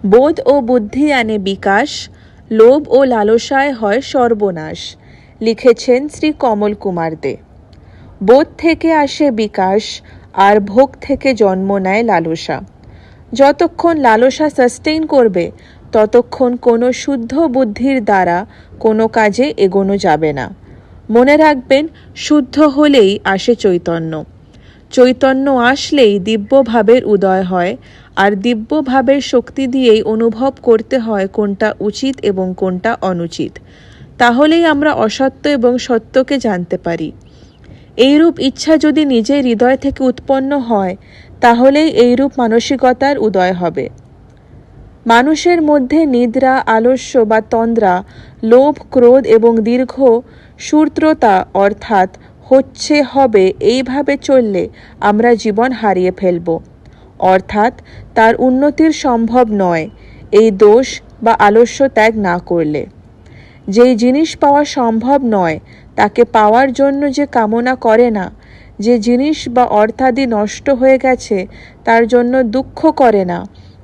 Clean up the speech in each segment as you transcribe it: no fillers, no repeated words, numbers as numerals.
বোধ ও বুদ্ধি আনে বিকাশ, লোভ ও লালসায় হয় সর্বনাশ। লিখেছেন শ্রী কমল কুমার দে। বোধ থেকে আসে বিকাশ, আর ভোগ থেকে জন্ম নেয় লালসা। যতক্ষণ লালসা সাস্টেইন করবে ততক্ষণ কোনো শুদ্ধ বুদ্ধির দ্বারা কোনো কাজে এগোনো যাবে না। মনে রাখবেন, শুদ্ধ হলেই আসে চৈতন্য। চৈতন্য আসলেই দিব্যভাবের উদয় হয়, আর দিব্যভাবের শক্তি দিয়েই অনুভব করতে হয় কোনটা উচিত এবং কোনটা অনুচিত। তাহলেই আমরা অসত্য এবং সত্যকে জানতে পারি। এইরূপ ইচ্ছা যদি নিজের হৃদয় থেকে উৎপন্ন হয়, তাহলেই এইরূপ মানসিকতার উদয় হবে। মানুষের মধ্যে নিদ্রা, আলস্য বা তন্দ্রা, লোভ, ক্রোধ এবং দীর্ঘ সূত্রতা অর্থাৎ হচ্ছে হবে এইভাবে চললে আমরা জীবন হারিয়ে ফেলব, অর্থাৎ তার উন্নতির সম্ভব নয় এই দোষ বা আলস্য ত্যাগ না করলে। যেই জিনিস পাওয়া সম্ভব নয় তাকে পাওয়ার জন্য যে কামনা করে না, যে জিনিস বা অর্থাদি নষ্ট হয়ে গেছে তার জন্য দুঃখ করে না,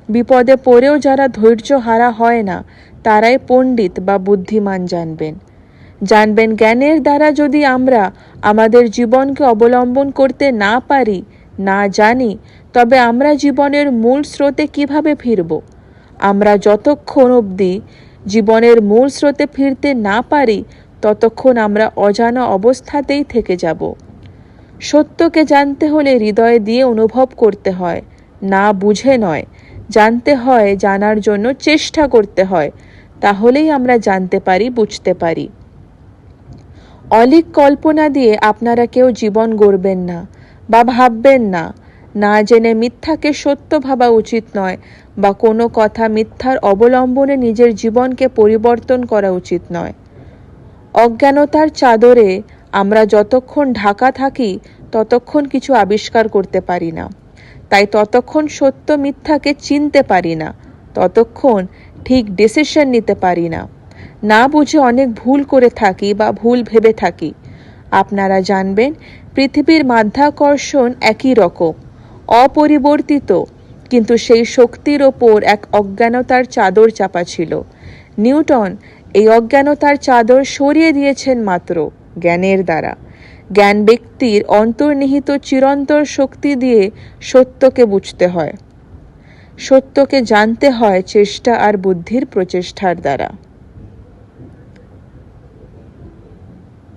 বিপদে পড়েও যারা ধৈর্য হারা হয় না, তারাই পণ্ডিত বা বুদ্ধিমান জানবেন। জ্ঞানের দ্বারা যদি আমরা আমাদের জীবনকে অবলম্বন করতে না পারি, না জানি, তবে আমরা জীবনের মূল স্রোতে কিভাবে ফিরব? আমরা যতক্ষণ অবধি জীবনের মূল স্রোতে ফিরতে না পারি, ততক্ষণ আমরা অজানা অবস্থাতেই থেকে যাব। সত্যকে জানতে হলে হৃদয় দিয়ে অনুভব করতে হয়, না বুঝে নয়। জানতে হয়, জানার জন্য চেষ্টা করতে হয়, তাহলেই আমরা জানতে পারি, বুঝতে পারি। অলীক কল্পনা দিয়ে আপনারা কেউ জীবন গড়বেন না বা ভাববেন না। না জেনে মিথ্যাকে সত্য ভাবা উচিত নয়, বা কোনো কথা মিথ্যার অবলম্বনে নিজের জীবনকে পরিবর্তন করা উচিত নয়। অজ্ঞানতার চাদরে আমরা যতক্ষণ ঢাকা থাকি ততক্ষণ কিছু আবিষ্কার করতে পারি না, তাই ততক্ষণ সত্য মিথ্যাকে চিনতে পারি না, ততক্ষণ ঠিক ডিসিশন নিতে পারি না। না বুঝে অনেক ভুল করে থাকি বা ভুল ভেবে থাকি। আপনারা জানবেন, পৃথিবীর মাধ্যাকর্ষণ একই রকম, অপরিবর্তিত, কিন্তু সেই শক্তির ওপর এক অজ্ঞানতার চাদর চাপা ছিল। নিউটন এই অজ্ঞানতার চাদর সরিয়ে দিয়েছেন মাত্র জ্ঞানের দ্বারা। জ্ঞান ব্যক্তির অন্তর্নিহিত চিরন্তর শক্তি দিয়ে সত্যকে বুঝতে হয়। সত্যকে জানতে হয় চেষ্টা আর বুদ্ধির প্রচেষ্টার দ্বারা।